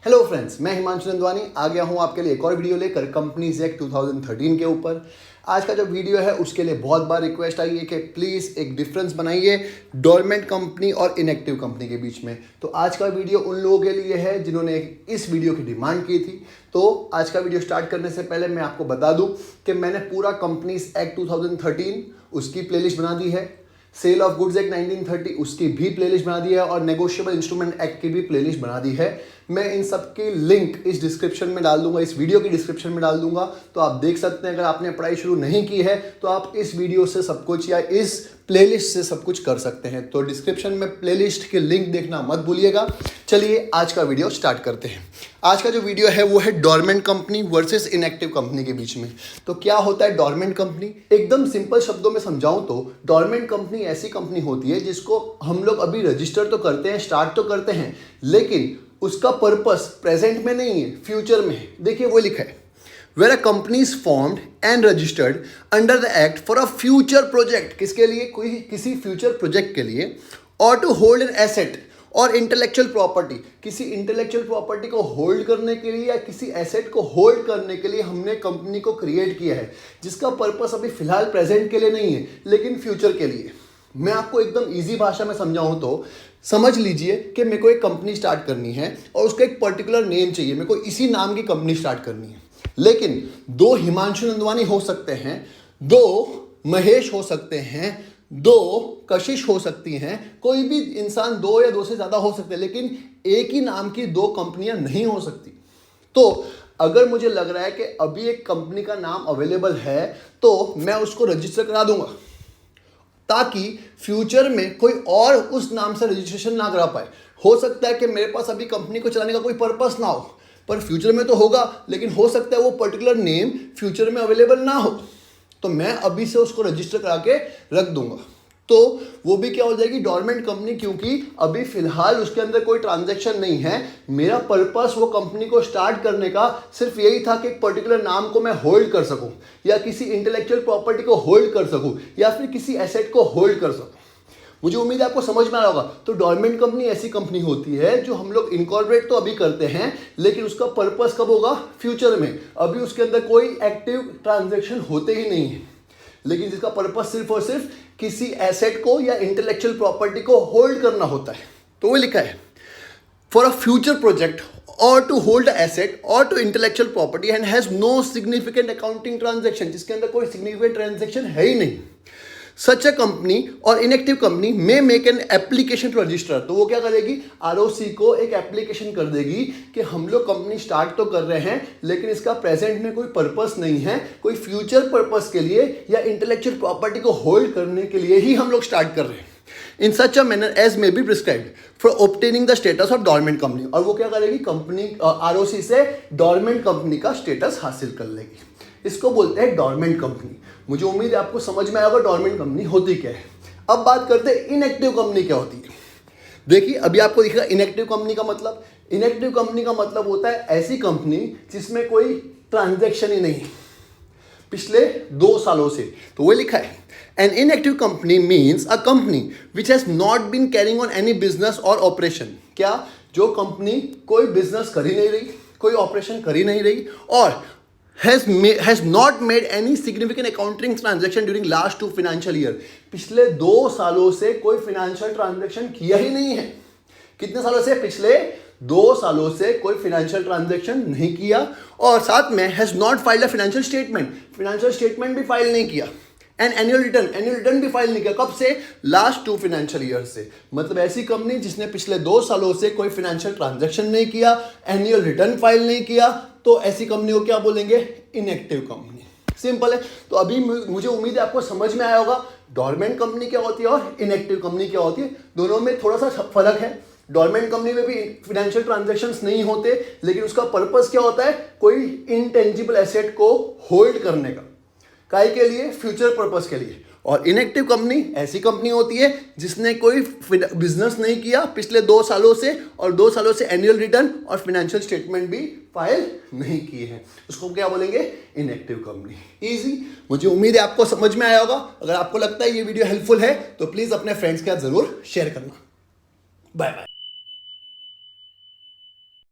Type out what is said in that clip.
Hello friends, मैं हिमांशु नंदवानी आ गया हूं आपके लिए एक और वीडियो लेकर कंपनीज एक्ट 2013 के ऊपर। आज का जो वीडियो है उसके लिए बहुत बार रिक्वेस्ट आई है कि प्लीज़ एक डिफरेंस बनाइए dormant company or inactive company के बीच में। तो आज का वीडियो उन लोगों के लिए है जिन्होंने इस वीडियो की डिमांड की थी। तो आज का वीडियो स्टार्ट करने से पहले मैं आपको बता दूं कि मैंने पूरा कंपनीज एक्ट 2013 उसकी प्लेलिस्ट बना दी है, सेल ऑफ गुड्स एक्ट 1930 उसकी भी प्लेलिस्ट बना दी है और नेगोशिएबल इंस्ट्रूमेंट एक्ट की भी प्लेलिस्ट बना दी है। मैं इन सब की लिंक इस डिस्क्रिप्शन में डाल दूंगा, इस वीडियो की डिस्क्रिप्शन में डाल दूंगा, तो आप देख सकते हैं। अगर आपने पढ़ाई शुरू नहीं की है तो आप इस वीडियो से सब कुछ या इस प्लेलिस्ट से सब कुछ कर सकते हैं। तो डिस्क्रिप्शन में प्लेलिस्ट की लिंक देखना मत भूलिएगा। चलिए आज का वीडियो स्टार्ट करते हैं। आज का जो वीडियो है वो है dormant company versus inactive company के बीच में। तो क्या होता है डोरमेंट कंपनी? एकदम सिंपल शब्दों में समझाऊं तो डोरमेंट कंपनी ऐसी कंपनी होती है जिसको हम लोग अभी रजिस्टर तो करते हैं, स्टार्ट तो करते हैं, लेकिन उसका पर्पस प्रेजेंट में नहीं है, फ्यूचर में है। देखिए वो लिखा है, where a company is formed and registered under the act for a future project, किसके लिए? कोई किसी फ्यूचर प्रोजेक्ट के लिए, और टू होल्ड एन एसेट और इंटेलेक्चुअल प्रॉपर्टी, किसी इंटेलेक्चुअल प्रॉपर्टी को होल्ड करने के लिए या किसी एसेट को होल्ड करने के लिए हमने कंपनी को क्रिएट किया है, जिसका पर्पस अभी फिलहाल प्रेजेंट के लिए नहीं है लेकिन फ्यूचर के लिए। मैं आपको एकदम इजी भाषा में समझाऊं तो समझ लीजिए कि मेरे को एक कंपनी स्टार्ट करनी है और उसका एक पर्टिकुलर नेम चाहिए, मेरे को इसी नाम की कंपनी स्टार्ट करनी है। लेकिन दो हिमांशु नंदवानी हो सकते हैं, दो महेश हो सकते हैं, दो कशिश हो सकती हैं, कोई भी इंसान दो या दो से ज़्यादा हो सकते हैं, लेकिन एक ही नाम की दो कंपनियां नहीं हो सकती। तो अगर मुझे लग रहा है कि अभी एक कंपनी का नाम अवेलेबल है तो मैं उसको रजिस्टर करा दूंगा, ताकि फ्यूचर में कोई और उस नाम से रजिस्ट्रेशन ना करा पाए। हो सकता है कि मेरे पास अभी कंपनी को चलाने का कोई पर्पस ना हो, पर फ्यूचर में तो होगा, लेकिन हो सकता है वो पर्टिकुलर नेम फ्यूचर में अवेलेबल ना हो, तो मैं अभी से उसको रजिस्टर करा के रख दूंगा। तो वो भी क्या हो जाएगी? डोरमेंट कंपनी, क्योंकि अभी फिलहाल उसके अंदर कोई ट्रांजैक्शन नहीं है। मेरा पर्पस वो कंपनी को स्टार्ट करने का सिर्फ यही था कि एक पर्टिकुलर नाम को मैं होल्ड कर सकूं, या किसी इंटेलेक्चुअल प्रॉपर्टी को होल्ड कर सकूं, या फिर किसी एसेट को होल्ड कर सकूं। मुझे उम्मीद है आपको समझ में आ रहा होगा। तो डोरमेंट कंपनी ऐसी कंपनी होती है जो हम लोग इनकॉर्पोरेट तो अभी करते हैं, लेकिन उसका पर्पस कब होगा? फ्यूचर में। अभी उसके अंदर कोई एक्टिव ट्रांजैक्शन होते ही नहीं है, लेकिन जिसका पर्पस सिर्फ और सिर्फ किसी एसेट को या इंटेलेक्चुअल प्रॉपर्टी को होल्ड करना होता है। तो वो लिखा है, for a future project or to hold asset or to intellectual property and has no significant accounting transaction, जिसके अंदर कोई सिग्निफिकेंट ट्रांजैक्शन है ही नहीं। Such a company or inactive company में make an application to register. तो वो क्या करेगी? आरओसी को एक एप्लीकेशन कर देगी कि हम लोग कंपनी स्टार्ट तो कर रहे हैं, लेकिन इसका प्रेजेंट में कोई पर्पस नहीं है, कोई फ्यूचर पर्पस के लिए या इंटेलेक्चुअल प्रॉपर्टी को होल्ड करने के लिए ही हम लोग स्टार्ट कर रहे हैं। In such a manner as may be prescribed for obtaining the status of dormant company. और वो क्या करेगी? कंपनी आरओसी से डोरमेंट कंपनी का स्टेटस हासिल कर लेगी। इसको बोलते हैं डोरमेंट कंपनी। मुझे उम्मीद है आपको समझ में आएगा डोरमेंट कंपनी होती क्या है। अब बात करते हैं इनएक्टिव कंपनी क्या होती है। देखिए अभी आपको दिखेगा इनएक्टिव कंपनी का मतलब। इनएक्टिव कंपनी का मतलब होता है ऐसी कंपनी जिसमें कोई ट्रांजैक्शन ही नहीं है पिछले 2 सालों से। तो वो लिखा है, an inactive company means a company which has not been carrying on any business or operation. क्या? जो कंपनी कोई बिजनेस कर ही नहीं रही, कोई ऑपरेशन कर ही नहीं रही, और has not made any significant accounting transaction during last 2 financial year। पिछले 2 सालों से कोई फाइनेंशियल ट्रांजैक्शन किया ही नहीं है। कितने सालों से? पिछले 2 सालों से कोई फाइनेंशियल ट्रांजैक्शन नहीं किया, और साथ में has not filed a financial statement, financial statement भी फाइल नहीं किया, एंड एनुअल रिटर्न भी फाइल नहीं किया। कब से? लास्ट 2 फाइनेंशियल ईयर से। मतलब ऐसी कंपनी जिसने पिछले 2 सालों से कोई फाइनेंशियल ट्रांजैक्शन नहीं किया, एनुअल रिटर्न फाइल नहीं किया, तो ऐसी कंपनी को क्या बोलेंगे? Inactive company. सिंपल है। तो अभी मुझे उम्मीद है आपको समझ में आया होगा डोरमेंट कंपनी क्या होती है और इनएक्टिव कंपनी क्या होती है। दोनों में थोड़ा सा फर्क है। डोरमेंट कंपनी में भी फाइनेंशियल ट्रांजैक्शंस नहीं होते, लेकिन उसका पर्पस क्या होता है? कोई इंटेंजिबल एसेट को होल्ड करने का, काहे के लिए? फ्यूचर पर्पस के लिए। और इनएक्टिव कंपनी ऐसी कंपनी होती है जिसने कोई बिजनेस नहीं किया पिछले 2 सालों से, और 2 सालों से एनुअल रिटर्न और फाइनेंशियल स्टेटमेंट भी फाइल नहीं किए हैं। उसको क्या बोलेंगे? Inactive company. इजी। मुझे उम्मीद है आपको समझ में आया होगा। अगर आपको लगता है ये वीडियो हेल्पफुल है तो प्लीज़ अपने फ्रेंड्स के साथ ज़रूर शेयर करना। Bye bye.